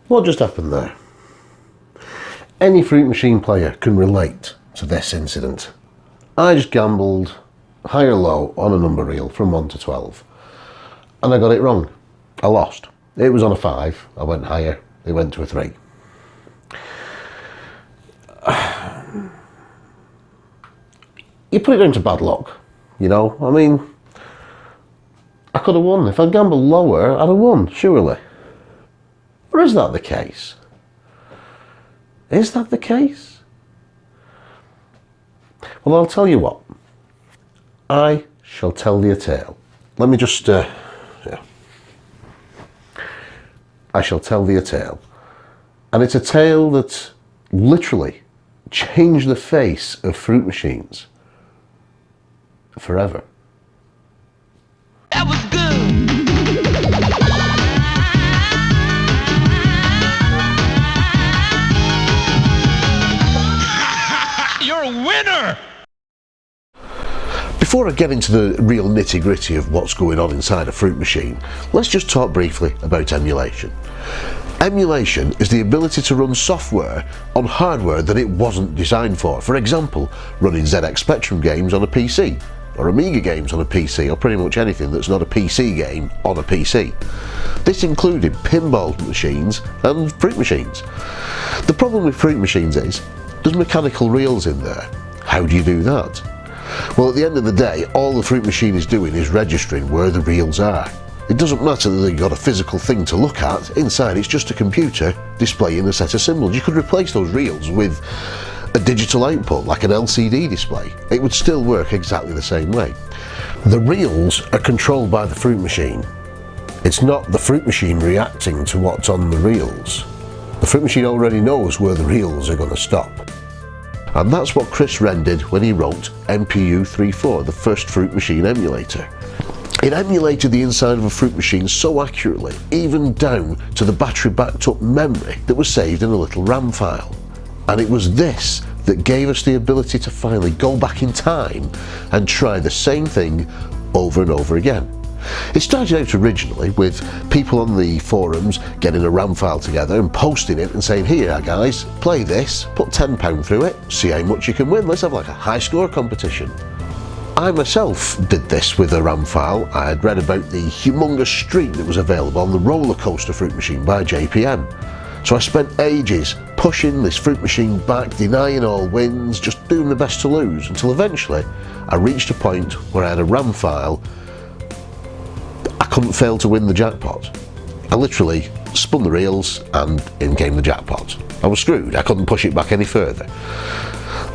What just happened there? Any fruit machine player can relate to this incident. I just gambled high or low on a number reel from 1 to 12 and I got it wrong. I lost. It was on a 5, I went higher, it went to a 3. You put it down to bad luck, you know, I mean, I could have won. If I'd gambled lower, I'd have won, surely. Or is that the case? Is that the case? Well, I'll tell you what. I shall tell thee a tale. Let me just, I shall tell thee a tale. And it's a tale that literally changed the face of fruit machines forever. That was good. You're a winner. Before I get into the real nitty-gritty of what's going on inside a fruit machine, let's just talk briefly about emulation. Emulation is the ability to run software on hardware that it wasn't designed for. For example, running ZX Spectrum games on a PC, or Amiga games on a PC, or pretty much anything that's not a PC game on a PC. This included pinball machines and fruit machines. The problem with fruit machines is, there's mechanical reels in there. How do you do that? Well, at the end of the day, all the fruit machine is doing is registering where the reels are. It doesn't matter that you've got a physical thing to look at. Inside it's just a computer displaying a set of symbols. You could replace those reels with a digital output like an LCD display. It would still work exactly the same way. The reels are controlled by the fruit machine. It's not the fruit machine reacting to what's on the reels. The fruit machine already knows where the reels are going to stop. And that's what Chris rendered when he wrote MPU 3.4, the first fruit machine emulator. It emulated the inside of a fruit machine so accurately, even down to the battery backed up memory that was saved in a little RAM file. And it was this that gave us the ability to finally go back in time and try the same thing over and over again. It started out originally with people on the forums getting a RAM file together and posting it and saying, here guys, play this, put £10 through it, see how much you can win, let's have like a high score competition. I myself did this with a RAM file. I had read about the humongous streak that was available on the roller coaster fruit machine by JPM. So I spent ages pushing this fruit machine back, denying all wins, just doing the best to lose, until eventually I reached a point where I had a RAM file. I couldn't fail to win the jackpot. I literally spun the reels and in came the jackpot. I was screwed, I couldn't push it back any further.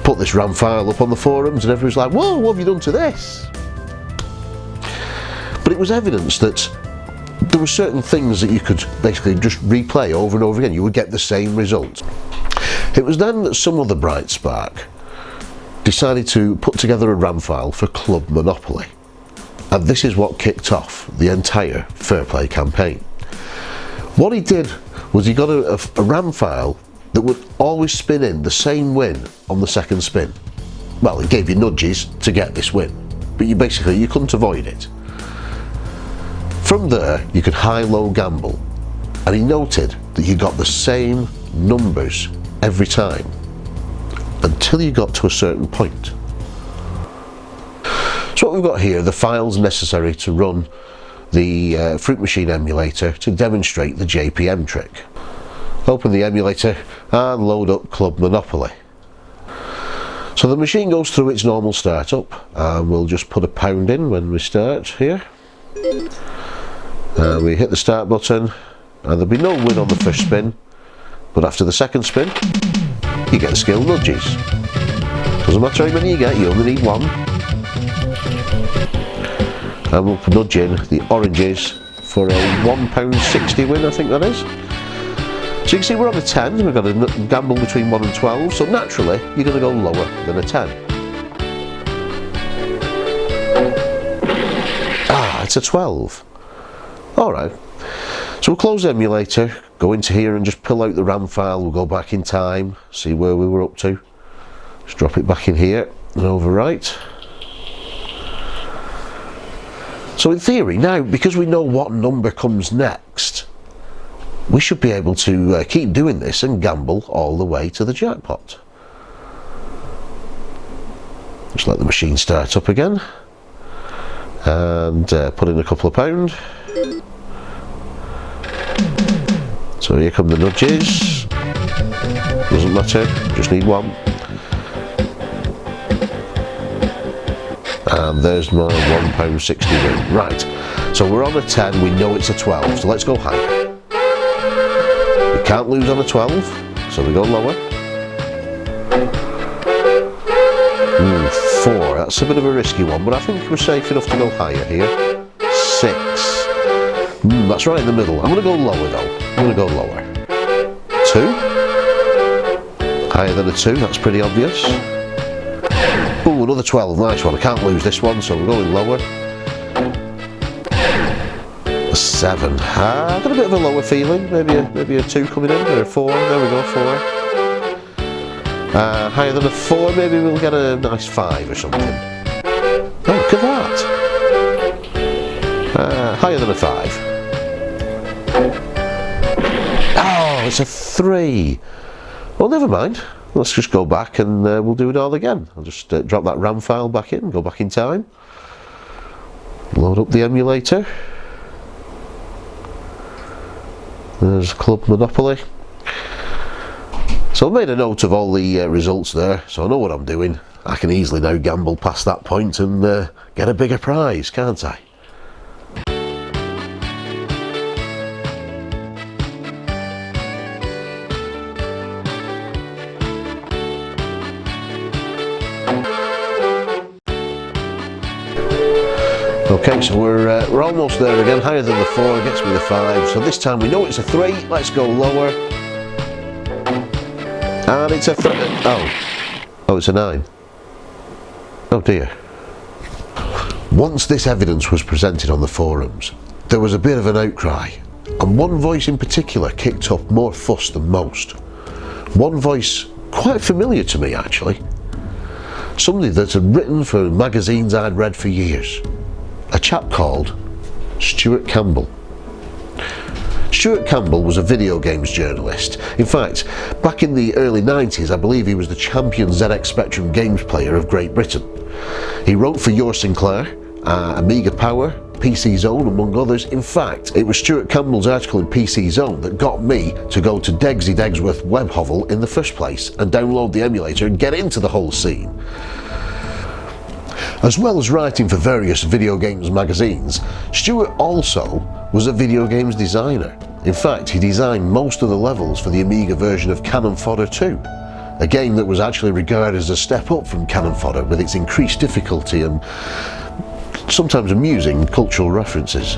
Put this RAM file up on the forums and everyone's like, whoa, what have you done to this? But it was evidence that there were certain things that you could basically just replay over and over again. You would get the same result. It was then that some other bright spark decided to put together a RAM file for Club Monopoly. And this is what kicked off the entire Fairplay campaign. What he did was he got a RAM file that would always spin in the same win on the second spin. Well, it gave you nudges to get this win, but you couldn't avoid it. From there, you could high-low gamble, and he noted that you got the same numbers every time until you got to a certain point. So what we've got here are the files necessary to run the fruit machine emulator to demonstrate the JPM trick. Open the emulator and load up Club Monopoly. So the machine goes through its normal startup, and we'll just put £1 in when we start here. We hit the start button and there'll be no win on the first spin, but after the second spin you get skill nudges. Doesn't matter how many you get, you only need one. And we'll nudge in the oranges for a £1.60 win, I think that is. So you can see we're on a 10, we've got a gamble between 1 and 12, so naturally you're going to go lower than a 10. Ah, it's a 12. Alright, so we'll close the emulator, go into here and just pull out the RAM file. We'll go back in time, see where we were up to. Just drop it back in here and overwrite. So in theory now, because we know what number comes next, we should be able to keep doing this and gamble all the way to the jackpot. Just let the machine start up again and put in a couple of pound. So here come the nudges. Doesn't matter, just need one. And there's my £1.60 win. Right, so we're on a 10, we know it's a 12, so let's go higher. We can't lose on a 12, so we go lower. 4, that's a bit of a risky one, but I think we're safe enough to go higher here. 6, that's right in the middle. I'm going to go lower though, I'm going to go lower. 2, higher than a 2, that's pretty obvious. Ooh, another 12, nice one. I can't lose this one, so we're going lower. A 7. I've got a bit of a lower feeling. Maybe a 2 coming in, or a 4. There we go, 4. Higher than a 4, maybe we'll get a nice 5 or something. Oh, look at that. Higher than a 5. Oh, it's a 3. Well, never mind. Let's just go back and we'll do it all again. I'll just drop that RAM file back in, go back in time. Load up the emulator. There's Club Monopoly. So I've made a note of all the results there, so I know what I'm doing. I can easily now gamble past that point and get a bigger prize, can't I? Okay, so we're almost there again. Higher than the 4 gets me the 5. So this time we know it's a 3. Let's go lower. And it's a 3. Oh, it's a 9. Oh dear. Once this evidence was presented on the forums, there was a bit of an outcry, and one voice in particular kicked up more fuss than most. One voice quite familiar to me actually. Somebody that had written for magazines I'd read for years. A chap called Stuart Campbell. Stuart Campbell was a video games journalist. In fact, back in the early 90s, I believe he was the champion ZX Spectrum games player of Great Britain. He wrote for Your Sinclair, Amiga Power, PC Zone, among others. In fact, it was Stuart Campbell's article in PC Zone that got me to go to Degsy Degsworth web hovel in the first place and download the emulator and get into the whole scene. As well as writing for various video games magazines, Stuart also was a video games designer. In fact, he designed most of the levels for the Amiga version of Cannon Fodder 2, a game that was actually regarded as a step up from Cannon Fodder with its increased difficulty and sometimes amusing cultural references.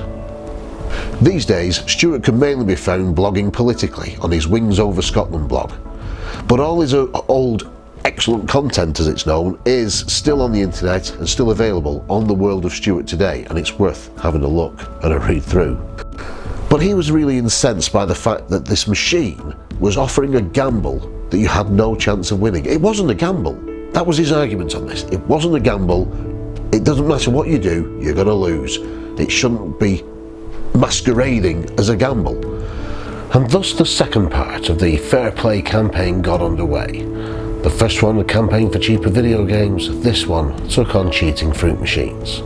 These days, Stuart can mainly be found blogging politically on his Wings Over Scotland blog, but all his old excellent content, as it's known, is still on the internet and still available on the World of Stuart today, and it's worth having a look and a read through. But he was really incensed by the fact that this machine was offering a gamble that you had no chance of winning. It wasn't a gamble. That was his argument on this. It wasn't a gamble. It doesn't matter what you do, you're going to lose. It shouldn't be masquerading as a gamble. And thus the second part of the Fairplay campaign got underway. The first one, a campaign for cheaper video games. This one took on cheating fruit machines.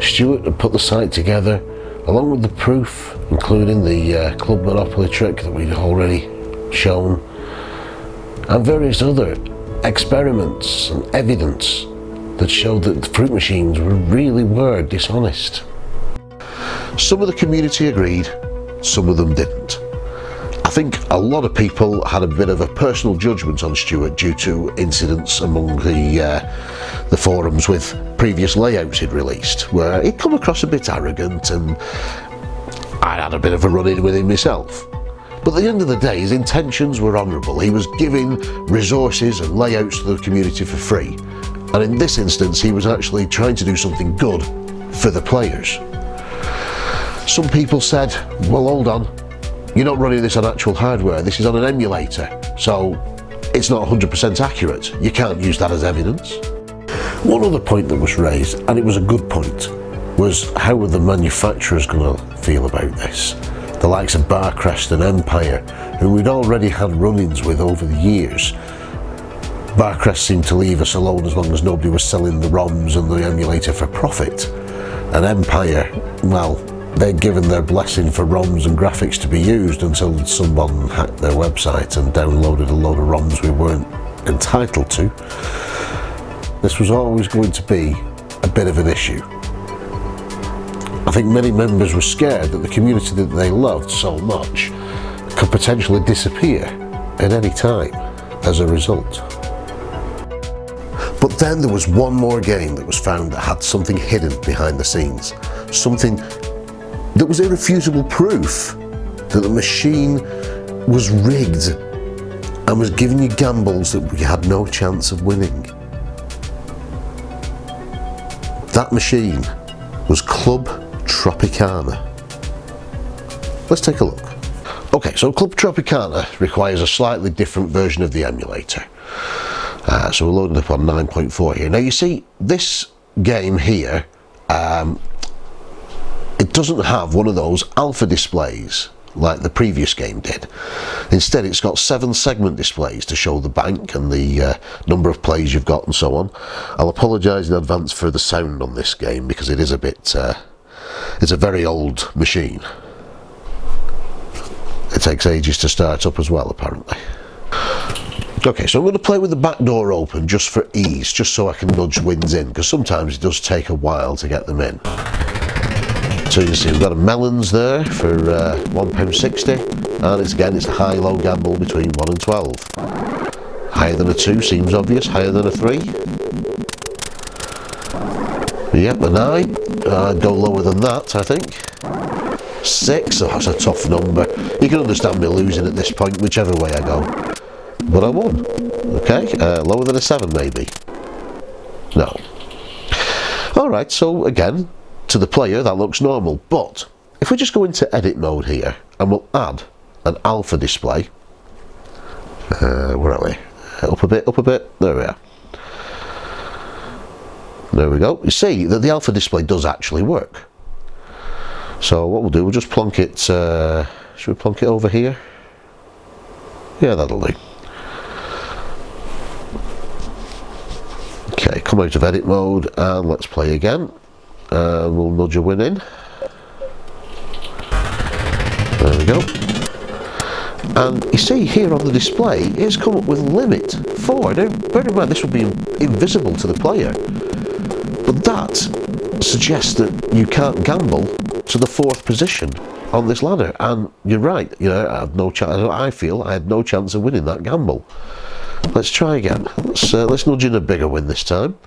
Stuart had put the site together, along with the proof, including the Club Monopoly trick that we'd already shown, and various other experiments and evidence that showed that the fruit machines really were dishonest. Some of the community agreed, some of them didn't. I think a lot of people had a bit of a personal judgment on Stuart due to incidents among the forums with previous layouts he'd released, where he'd come across a bit arrogant, and I had a bit of a run-in with him myself. But at the end of the day, his intentions were honourable. He was giving resources and layouts to the community for free, and in this instance he was actually trying to do something good for the players. Some people said, well, hold on, you're not running this on actual hardware, this is on an emulator, so it's not 100% accurate. You can't use that as evidence. One other point that was raised, and it was a good point, was how were the manufacturers going to feel about this? the likes of Barcrest and Empire, who we'd already had run-ins with over the years. Barcrest seemed to leave us alone as long as nobody was selling the ROMs and the emulator for profit. And Empire, well, they'd given their blessing for ROMs and graphics to be used until someone hacked their website and downloaded a load of ROMs we weren't entitled to. This was always going to be a bit of an issue. I think many members were scared that the community that they loved so much could potentially disappear at any time as a result. But then there was one more game that was found that had something hidden behind the scenes, something that was irrefutable proof that the machine was rigged and was giving you gambles that we had no chance of winning. That machine was Club Tropicana. Let's take a look. Okay, so Club Tropicana requires a slightly different version of the emulator. So we're loading up on 9.4 here. Now you see, this game here, it doesn't have one of those alpha displays like the previous game did. Instead, it's got 7 segment displays to show the bank and the number of plays you've got and so on. I'll apologise in advance for the sound on this game because it is a bit, it's a very old machine. It takes ages to start up as well, apparently. Okay, so I'm going to play with the back door open just for ease, just so I can nudge wins in, because sometimes it does take a while to get them in. So you see we've got a melons there for £1.60, and it's a high-low gamble between 1 and 12. Higher than a 2 seems obvious, higher than a 3. Yep, a 9. I'd go lower than that, I think. 6, oh, that's a tough number. You can understand me losing at this point, whichever way I go. But I won. Okay, lower than a 7 maybe. No. Alright, so again, to the player that looks normal, but if we just go into edit mode here and we'll add an alpha display, where are we? Up a bit, there we are. There we go. You see that the alpha display does actually work. So what we'll do, we'll just plonk it, should we plonk it over here? Yeah, that'll do. Okay, come out of edit mode and let's play again. We'll nudge a win in. There we go. And you see here on the display, it's come up with limit 4. Now, bear in mind this will be invisible to the player, but that suggests that you can't gamble to the 4th position on this ladder. And you're right, you know, I have no chance. I feel I had no chance of winning that gamble. Let's try again. Let's nudge in a bigger win this time.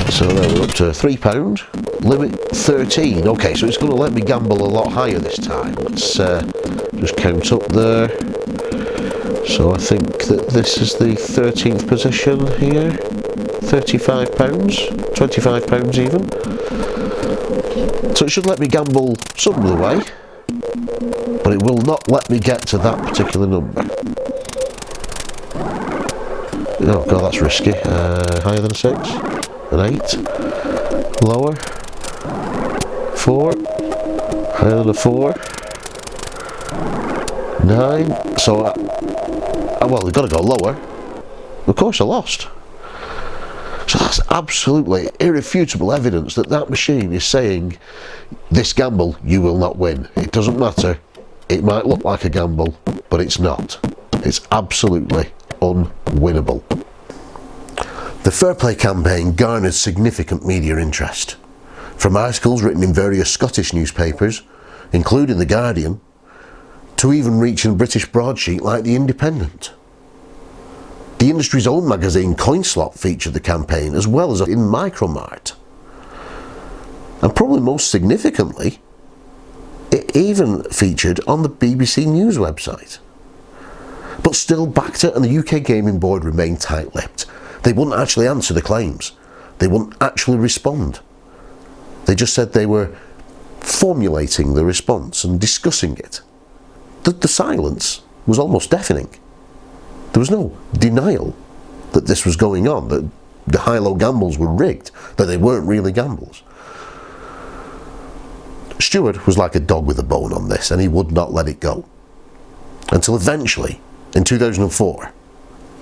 So there we're up to £3, limit 13. Okay, so it's going to let me gamble a lot higher this time. Let's just count up there. So I think that this is the 13th position here. £35, £25 even. So it should let me gamble some of the way, but it will not let me get to that particular number. Oh god, that's risky. Higher than a 6, an 8, lower, 4, higher than a 4, 9. So, well, we've got to go lower. Of course, I lost. So that's absolutely irrefutable evidence that that machine is saying, this gamble you will not win. It doesn't matter. It might look like a gamble, but it's not. It's absolutely unwinnable. The Fairplay campaign garnered significant media interest, from articles written in various Scottish newspapers, including The Guardian, to even reaching a British broadsheet like The Independent. The industry's own magazine Coinslot featured the campaign, as well as in Micromart. And probably most significantly, it even featured on the BBC News website. But still, BACTA and the UK Gaming Board remained tight-lipped. They wouldn't actually answer the claims. They wouldn't actually respond. They just said they were formulating the response and discussing it. The silence was almost deafening. There was no denial that this was going on, that the high-low gambles were rigged, that they weren't really gambles. Stuart was like a dog with a bone on this, and he would not let it go. Until eventually, in 2004,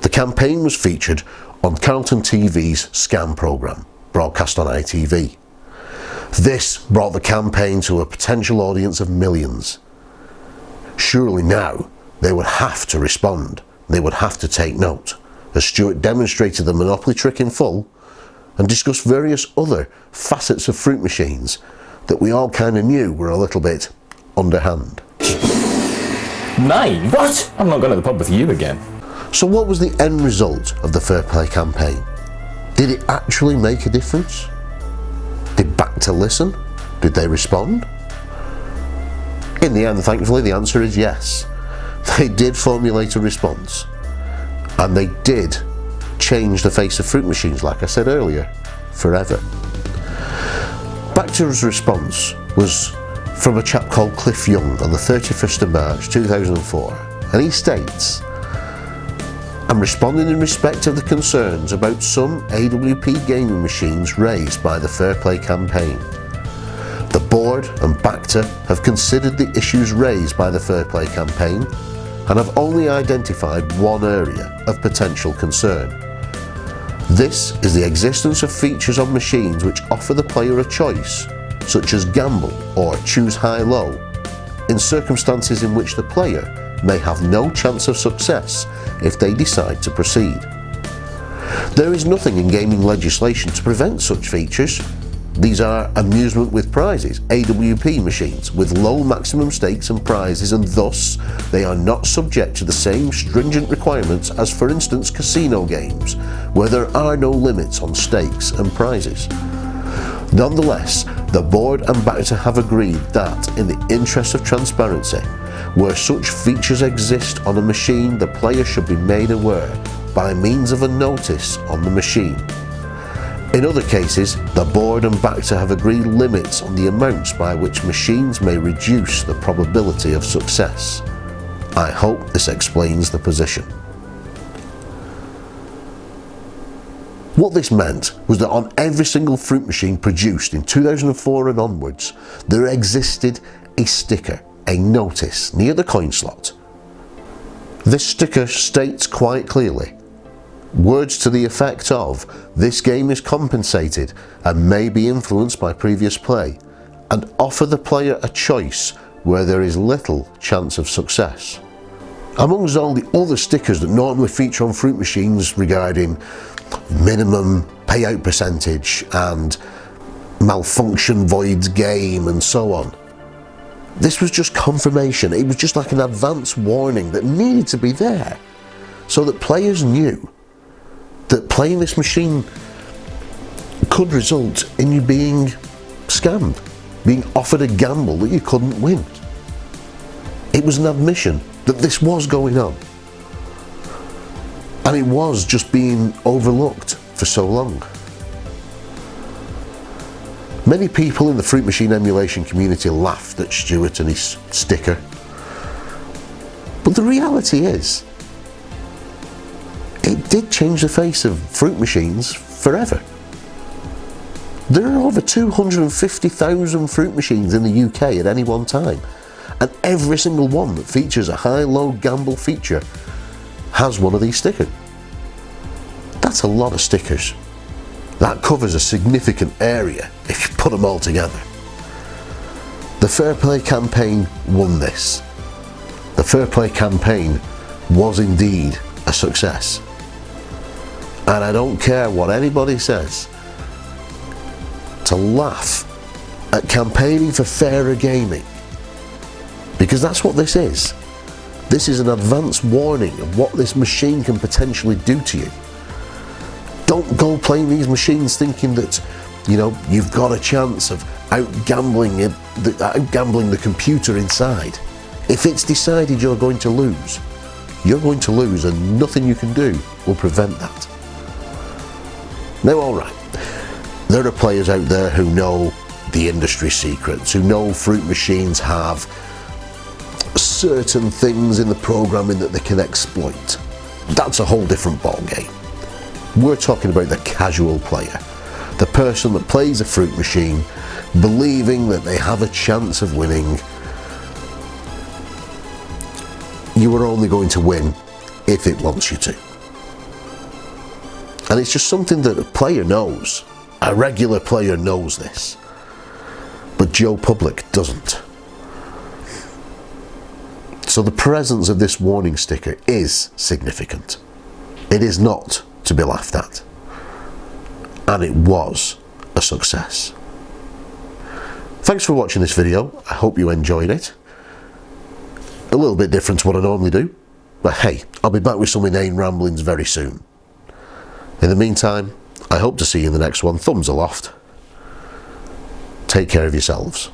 the campaign was featured on Carlton TV's Scam programme, broadcast on ITV. This brought the campaign to a potential audience of millions. Surely now they would have to respond. They would have to take note, as Stuart demonstrated the Monopoly trick in full and discussed various other facets of fruit machines that we all kind of knew were a little bit underhand. Mate, what? I'm not going to the pub with you again. So what was the end result of the Fairplay campaign? Did it actually make a difference? Did Bacta listen? Did they respond? In the end, thankfully, the answer is yes. They did formulate a response, and they did change the face of fruit machines, like I said earlier, forever. Bacta's response was from a chap called Cliff Young on the 31st of March 2004, and he states, "I'm responding in respect of the concerns about some AWP gaming machines raised by the Fairplay campaign. The board and Bacta have considered the issues raised by the Fairplay campaign and have only identified one area of potential concern. This is the existence of features on machines which offer the player a choice, such as gamble or choose high-low, in circumstances in which the player may have no chance of success if they decide to proceed. There is nothing in gaming legislation to prevent such features. These are amusement with prizes, AWP machines, with low maximum stakes and prizes, and thus they are not subject to the same stringent requirements as, for instance, casino games, where there are no limits on stakes and prizes. Nonetheless, the board and Bacta have agreed that, in the interest of transparency, where such features exist on a machine, the player should be made aware by means of a notice on the machine. In other cases, the board and Bacta have agreed limits on the amounts by which machines may reduce the probability of success. I hope this explains the position." What this meant was that on every single fruit machine produced in 2004 and onwards, there existed a sticker, a notice, near the coin slot. This sticker states quite clearly words to the effect of, "This game is compensated and may be influenced by previous play, and offer the player a choice where there is little chance of success." Amongst all the other stickers that normally feature on fruit machines regarding minimum payout percentage and malfunction voids game and so on, this was just confirmation. It was just like an advance warning that needed to be there, so that players knew that playing this machine could result in you being scammed, being offered a gamble that you couldn't win. It was an admission that this was going on, and it was just being overlooked for so long. Many people in the fruit machine emulation community laughed at Stuart and his sticker, but the reality is, it did change the face of fruit machines forever. There are over 250,000 fruit machines in the UK at any one time, and every single one that features a high-low gamble feature has one of these stickers. That's a lot of stickers. That covers a significant area if you put them all together. The Fairplay campaign won this. The Fairplay campaign was indeed a success. And I don't care what anybody says, to laugh at campaigning for fairer gaming, because that's what this is. This is an advance warning of what this machine can potentially do to you. Don't go playing these machines thinking that, you know, you've got a chance of out-gambling the computer inside. If it's decided you're going to lose, and nothing you can do will prevent that. Now, alright, there are players out there who know the industry secrets, who know fruit machines have certain things in the programming that they can exploit. That's a whole different ballgame. We're talking about the casual player, the person that plays a fruit machine believing that they have a chance of winning, you are only going to win if it wants you to. And it's just something that a player knows. A regular player knows this. But Joe Public doesn't. So the presence of this warning sticker is significant. It is not to be laughed at. And it was a success. Thanks for watching this video. I hope you enjoyed it. A little bit different to what I normally do. But hey, I'll be back with some inane ramblings very soon. In the meantime, I hope to see you in the next one. Thumbs aloft. Take care of yourselves.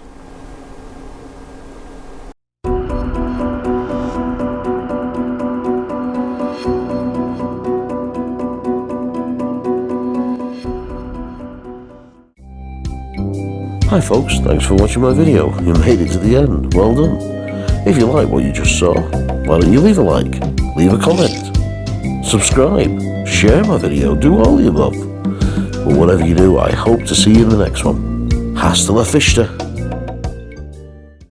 Hi folks, thanks for watching my video. You made it to the end, well done. If you like what you just saw, why don't you leave a like, leave a comment, subscribe, share my video, do all the above. But whatever you do, I hope to see you in the next one. Hasta la Fishsta.